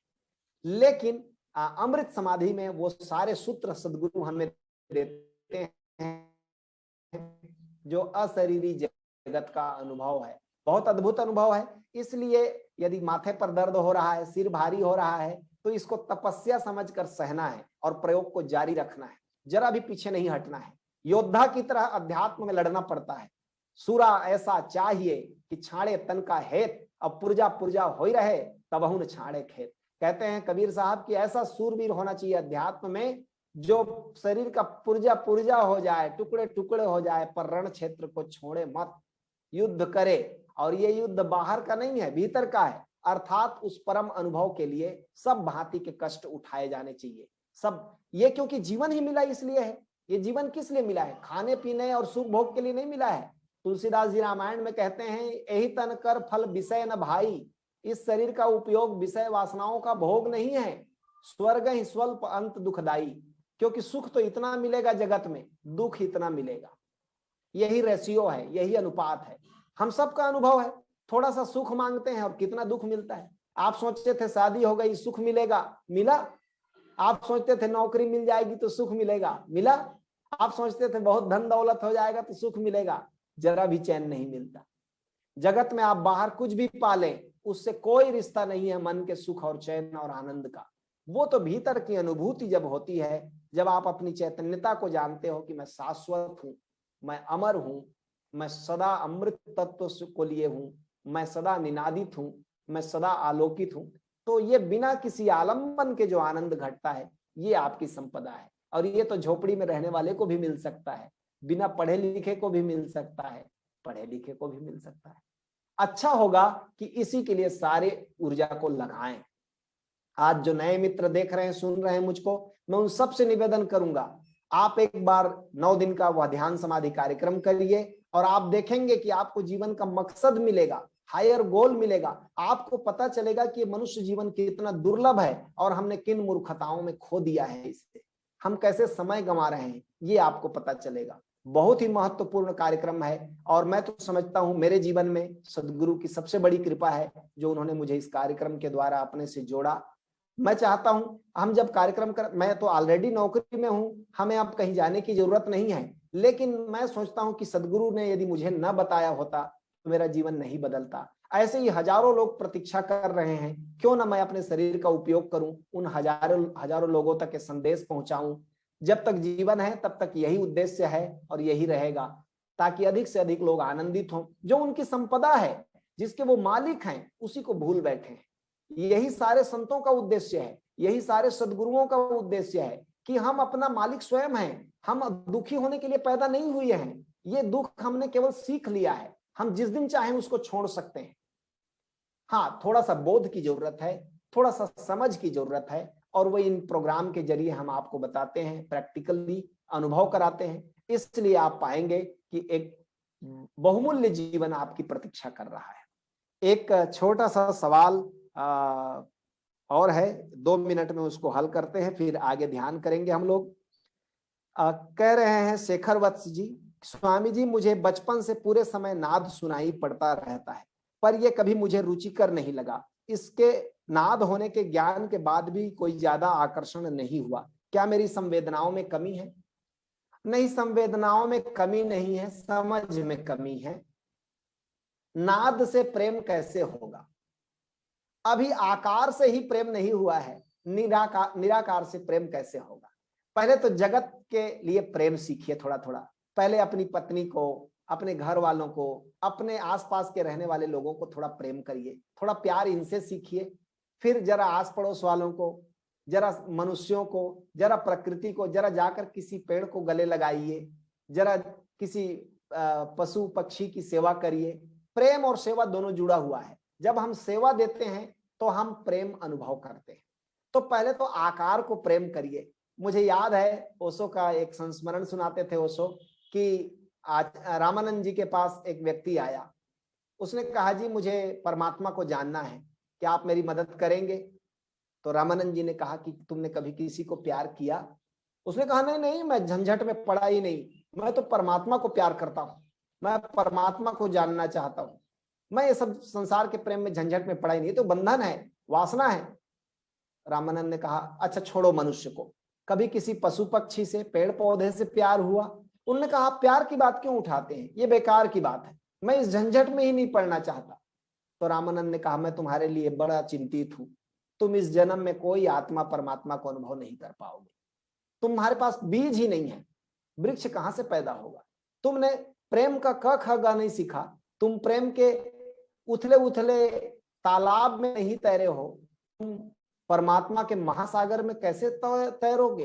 लेकिन अमृत समाधि में वो सारे सूत्र सदगुरु हमें देते हैं जो अशरीरी जगत का अनुभव है, बहुत अद्भुत अनुभव है। इसलिए यदि माथे पर दर्द हो रहा है, सिर भारी हो रहा है, तो इसको तपस्या समझकर सहना है और प्रयोग को जारी रखना है, जरा भी पीछे नहीं हटना है। योद्धा की तरह अध्यात्म में लड़ना पड़ता है। सूरा ऐसा चाहिए कि छाड़े तन का हेत, अब पुर्जा पुर्जा हो ही रहे तबहुन छाड़े खेत। कहते हैं कबीर साहब कि ऐसा सूरवीर होना चाहिए अध्यात्म में जो शरीर का पुर्जा पुर्जा हो जाए, टुकड़े टुकड़े हो जाए, पर रण क्षेत्र को छोड़े मत, युद्ध करे। और ये युद्ध बाहर का नहीं है, भीतर का है, अर्थात उस परम अनुभव के लिए सब भांति के कष्ट उठाए जाने चाहिए। सब ये क्योंकि जीवन ही मिला इसलिए है। ये जीवन किस लिए मिला है? खाने पीने और सुख भोग के लिए नहीं मिला है। तुलसीदास जी रामायण में कहते हैं, यही तन कर फल विषय न भाई, इस शरीर का उपयोग विषय वासनाओं का भोग नहीं है। स्वर्ग ही स्वल्प अंत दुखदाई, क्योंकि सुख तो इतना मिलेगा जगत में, दुख इतना मिलेगा। यही रेशियो है, यही अनुपात है। हम सबका अनुभव है, थोड़ा सा सुख मांगते हैं और कितना दुख मिलता है। आप सोचते थे शादी हो गई सुख मिलेगा, मिला। आप सोचते थे नौकरी मिल जाएगी तो सुख मिलेगा, मिला। आप सोचते थे बहुत धन दौलत हो जाएगा तो सुख मिलेगा, जरा भी चैन नहीं मिलता। जगत में आप बाहर कुछ भी पालें, उससे कोई रिश्ता नहीं है मन के सुख और चैन और आनंद का। वो तो भीतर की अनुभूति जब होती है, जब आप अपनी चैतन्यता को जानते हो कि मैं शाश्वत हूं, मैं अमर हूं, मैं सदा अमृत तत्व को लिए हूं, मैं सदा निनादित हूं, मैं सदा आलोकित हूं, तो ये बिना किसी आलंबन के जो आनंद घटता है, ये आपकी संपदा है। और ये तो झोपड़ी में रहने वाले को भी मिल सकता है, बिना पढ़े लिखे को भी मिल सकता है, पढ़े लिखे को भी मिल सकता है। अच्छा होगा कि इसी के लिए सारे ऊर्जा को लगाएं। आज जो नए मित्र देख रहे हैं, सुन रहे हैं मुझको, मैं उन सबसे निवेदन करूंगा, आप एक बार 9 दिन का वह ध्यान समाधि कार्यक्रम करिए और आप देखेंगे कि आपको जीवन का मकसद मिलेगा, हायर गोल मिलेगा। आपको पता चलेगा कि मनुष्य जीवन कितना दुर्लभ है और हमने किन मूर्खताओं में खो दिया है इससे, हम कैसे समय गंवा रहे हैं, ये आपको पता चलेगा। बहुत ही महत्वपूर्ण कार्यक्रम है और मैं तो समझता हूं मेरे जीवन में सदगुरु की सबसे बड़ी कृपा है जो उन्होंने मुझे इस कार्यक्रम के द्वारा अपने से जोड़ा। मैं चाहता हूं हम जब कार्यक्रम कर, मैं तो ऑलरेडी नौकरी में हूं, हमें अब कहीं जाने की जरूरत नहीं है, लेकिन मैं सोचता हूं कि सदगुरु ने यदि मुझे न बताया होता तो मेरा जीवन नहीं बदलता। ऐसे ही हजारों लोग प्रतीक्षा कर रहे हैं, क्यों ना मैं अपने शरीर का उपयोग करूं, उन हजारों लोगों तक के संदेश पहुंचाऊं। जब तक जीवन है तब तक यही उद्देश्य है और यही रहेगा, ताकि अधिक से अधिक लोग आनंदित हों। जो उनकी संपदा है, जिसके वो मालिक हैं, उसी को भूल बैठे हैं। यही सारे संतों का उद्देश्य है, यही सारे सदगुरुओं का उद्देश्य है कि हम अपना मालिक स्वयं हैं। हम दुखी होने के लिए पैदा नहीं हुए हैं, ये दुख हमने केवल सीख लिया है, हम जिस दिन चाहें उसको छोड़ सकते हैं। हाँ, थोड़ा सा बोध की जरूरत है, थोड़ा सा समझ की जरूरत है, और वो इन प्रोग्राम के जरिए हम आपको बताते हैं, प्रैक्टिकली अनुभव कराते हैं। इसलिए आप पाएंगे कि एक बहुमूल्य जीवन आपकी प्रतीक्षा कर रहा है। एक छोटा सा सवाल और है, 2 मिनट में उसको हल करते हैं, फिर आगे ध्यान करेंगे हम लोग। कह रहे हैं शेखर वत्स जी, स्वामी जी मुझे बचपन से पूरे समय नाद सुनाई पड़ता रहता है, पर यह कभी मुझे रुचिकर नहीं लगा। इसके नाद होने के ज्ञान के बाद भी कोई ज्यादा आकर्षण नहीं हुआ, क्या मेरी संवेदनाओं में कमी है? नहीं, संवेदनाओं में कमी नहीं है, समझ में कमी है। नाद से प्रेम कैसे होगा? अभी आकार से ही प्रेम नहीं हुआ है, निराकार से प्रेम कैसे होगा? पहले तो जगत के लिए प्रेम सीखिए थोड़ा थोड़ा। पहले अपनी पत्नी को, अपने घर वालों को, अपने आसपास के रहने वाले लोगों को थोड़ा प्रेम करिए, थोड़ा प्यार इनसे सीखिए। फिर जरा आस पड़ोस वालों को, जरा मनुष्यों को, जरा प्रकृति को, जरा जाकर किसी पेड़ को गले लगाइए, जरा किसी पशु पक्षी की सेवा करिए। प्रेम और सेवा दोनों जुड़ा हुआ है। जब हम सेवा देते हैं तो हम प्रेम अनुभव करते हैं। तो पहले तो आकार को प्रेम करिए। मुझे याद है ओशो का एक संस्मरण सुनाते थे ओशो कि आज रामानंद जी के पास एक व्यक्ति आया, उसने कहा जी मुझे परमात्मा को जानना है, क्या आप मेरी मदद करेंगे? तो रामानंद जी ने कहा कि तुमने कभी किसी को प्यार किया? उसने कहा नहीं नहीं, मैं झंझट में पड़ा ही नहीं, मैं तो परमात्मा को प्यार करता हूं, मैं परमात्मा को जानना चाहता हूं, मैं ये सब संसार के प्रेम में झंझट में पड़ा ही नहीं, तो बंधन है, वासना है। रामानंद ने कहा अच्छा छोड़ो मनुष्य को, कभी किसी पशु पक्षी से, पेड़ पौधे से प्यार हुआ? उन्होंने कहा आप प्यार की बात क्यों उठाते हैं, ये बेकार की बात है, मैं इस झंझट में ही नहीं पड़ना चाहता। तो रामानंद ने कहा मैं तुम्हारे लिए बड़ा चिंतित हूं, तुम इस जन्म में कोई आत्मा परमात्मा को अनुभव नहीं कर पाओगे। तुम्हारे पास बीज ही नहीं है, वृक्ष कहां से पैदा होगा? तुमने प्रेम का क ख ग नहीं सीखा, तुम प्रेम के उथले उथले तालाब में नहीं तैरे हो, तुम परमात्मा के महासागर में कैसे तैरोगे?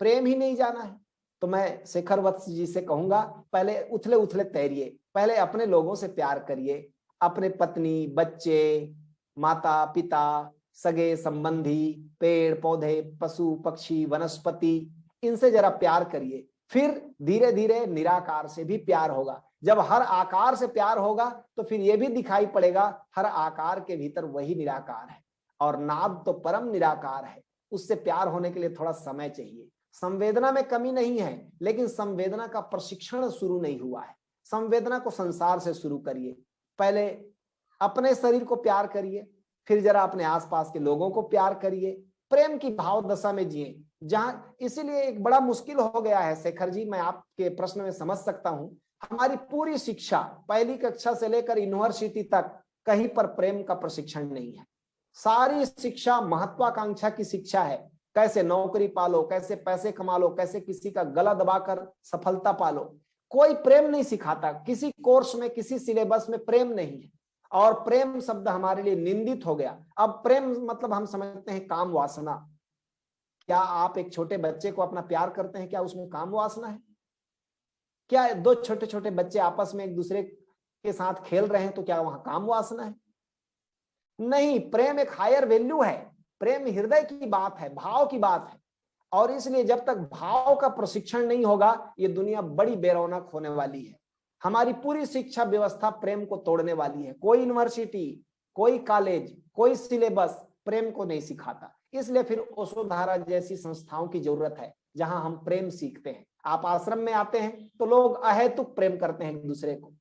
प्रेम ही नहीं जाना है। तो मैं शेखर वत्स जी से कहूंगा पहले उथले उथले तैरिए, पहले अपने लोगों से प्यार करिए, अपने पत्नी, बच्चे, माता पिता, सगे संबंधी, पेड़ पौधे, पशु पक्षी, वनस्पति, इनसे जरा प्यार करिए। फिर धीरे धीरे निराकार से भी प्यार होगा। जब हर आकार से प्यार होगा तो फिर यह भी दिखाई पड़ेगा हर आकार के भीतर वही निराकार है, और नाद तो परम निराकार है। उससे प्यार होने के लिए थोड़ा समय चाहिए। संवेदना में कमी नहीं है, लेकिन संवेदना का प्रशिक्षण शुरू नहीं हुआ है। संवेदना को संसार से शुरू करिए। पहले अपने शरीर को प्यार करिए, फिर जरा अपने आसपास के लोगों को प्यार करिए, प्रेम की भाव दशा में जिए। जहां इसीलिए एक बड़ा मुश्किल हो गया है शेखर जी, मैं आपके प्रश्न में समझ सकता हूं। हमारी पूरी शिक्षा पहली कक्षा से लेकर यूनिवर्सिटी तक कहीं पर प्रेम का प्रशिक्षण नहीं है। सारी शिक्षा महत्वाकांक्षा की शिक्षा है, कैसे नौकरी पालो, कैसे पैसे कमा लो, कैसे किसी का गला दबाकर सफलता पालो। कोई प्रेम नहीं सिखाता, किसी कोर्स में किसी सिलेबस में प्रेम नहीं है। और प्रेम शब्द हमारे लिए निंदित हो गया। अब प्रेम मतलब हम समझते हैं काम वासना। क्या आप एक छोटे बच्चे को अपना प्यार करते हैं, क्या उसमें काम वासना है? क्या दो छोटे छोटे बच्चे आपस में एक दूसरे के साथ खेल रहे हैं तो क्या वहां काम वासना है? नहीं, प्रेम एक हायर वैल्यू है। प्रेम हृदय की बात है, भाव की बात है। और इसलिए जब तक भाव का प्रशिक्षण नहीं होगा, ये दुनिया बड़ी बेरौनक होने वाली है। हमारी पूरी शिक्षा व्यवस्था प्रेम को तोड़ने वाली है। कोई यूनिवर्सिटी, कोई कॉलेज, कोई सिलेबस प्रेम को नहीं सिखाता। इसलिए फिर ओशोधारा जैसी संस्थाओं की जरूरत है जहां हम प्रेम सीखते हैं। आप आश्रम में आते हैं तो लोग अहेतुक प्रेम करते हैं एक दूसरे को।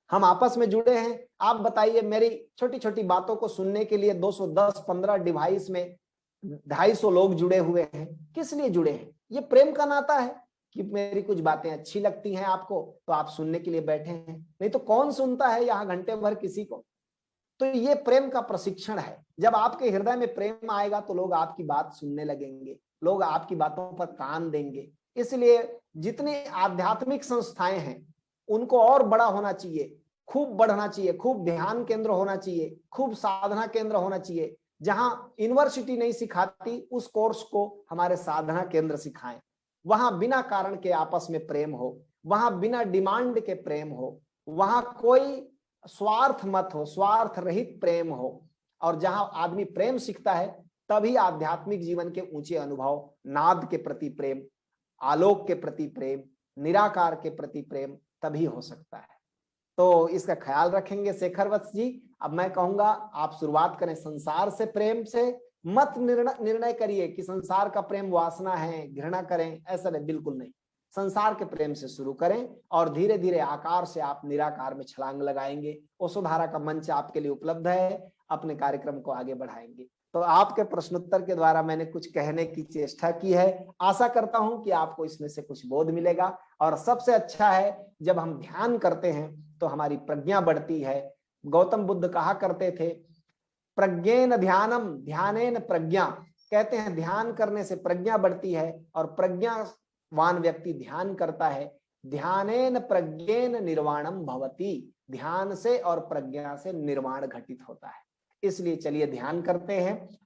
हम आपस में जुड़े हैं। आप बताइए, मेरी छोटी छोटी बातों को सुनने के लिए 210-15 डिवाइस में 250 लोग जुड़े हुए हैं। किस लिए जुड़े हैं? ये प्रेम का नाता है कि मेरी कुछ बातें अच्छी लगती हैं आपको तो आप सुनने के लिए बैठे हैं। नहीं तो कौन सुनता है यहाँ घंटे भर किसी को? तो ये प्रेम का प्रशिक्षण है। जब आपके हृदय में प्रेम आएगा तो लोग आपकी बात सुनने लगेंगे, लोग आपकी बातों पर कान देंगे। इसलिए जितनी आध्यात्मिक संस्थाएं हैं उनको और बड़ा होना चाहिए, खूब बढ़ना चाहिए, खूब ध्यान केंद्र होना चाहिए, खूब साधना केंद्र होना चाहिए। जहां यूनिवर्सिटी नहीं सिखाती उस कोर्स को हमारे साधना केंद्र सिखाएं। वहां बिना कारण के आपस में प्रेम हो, वहां बिना डिमांड के प्रेम हो, वहां कोई स्वार्थ मत हो, स्वार्थ रहित प्रेम हो। और जहां आदमी प्रेम सीखता है तभी आध्यात्मिक जीवन के ऊंचे अनुभव, नाद के प्रति प्रेम, आलोक के प्रति प्रेम, निराकार के प्रति प्रेम तभी हो सकता है। तो इसका ख्याल रखेंगे शेखर वत्स जी। अब मैं कहूंगा आप शुरुआत करें संसार से प्रेम से। मत निर्णय करिए कि संसार का प्रेम वासना है, घृणा करें, ऐसा नहीं, बिल्कुल नहीं। संसार के प्रेम से शुरू करें और धीरे धीरे आकार से आप निराकार में छलांग लगाएंगे। ओशोधारा का मंच आपके लिए उपलब्ध है, अपने कार्यक्रम को आगे बढ़ाएंगे। तो आपके प्रश्नोत्तर के द्वारा मैंने कुछ कहने की चेष्टा की है। आशा करता हूं कि आपको इसमें से कुछ बोध मिलेगा। और सबसे अच्छा है जब हम ध्यान करते हैं तो हमारी प्रज्ञा बढ़ती है। गौतम बुद्ध कहा करते थे, प्रज्ञेन ध्यानम ध्यानेन प्रज्ञा। कहते हैं ध्यान करने से प्रज्ञा बढ़ती है और प्रज्ञावान व्यक्ति ध्यान करता है। ध्यानेन प्रज्ञेन निर्वाणम भवति। ध्यान से और प्रज्ञा से निर्वाण घटित होता है। इसलिए चलिए ध्यान करते हैं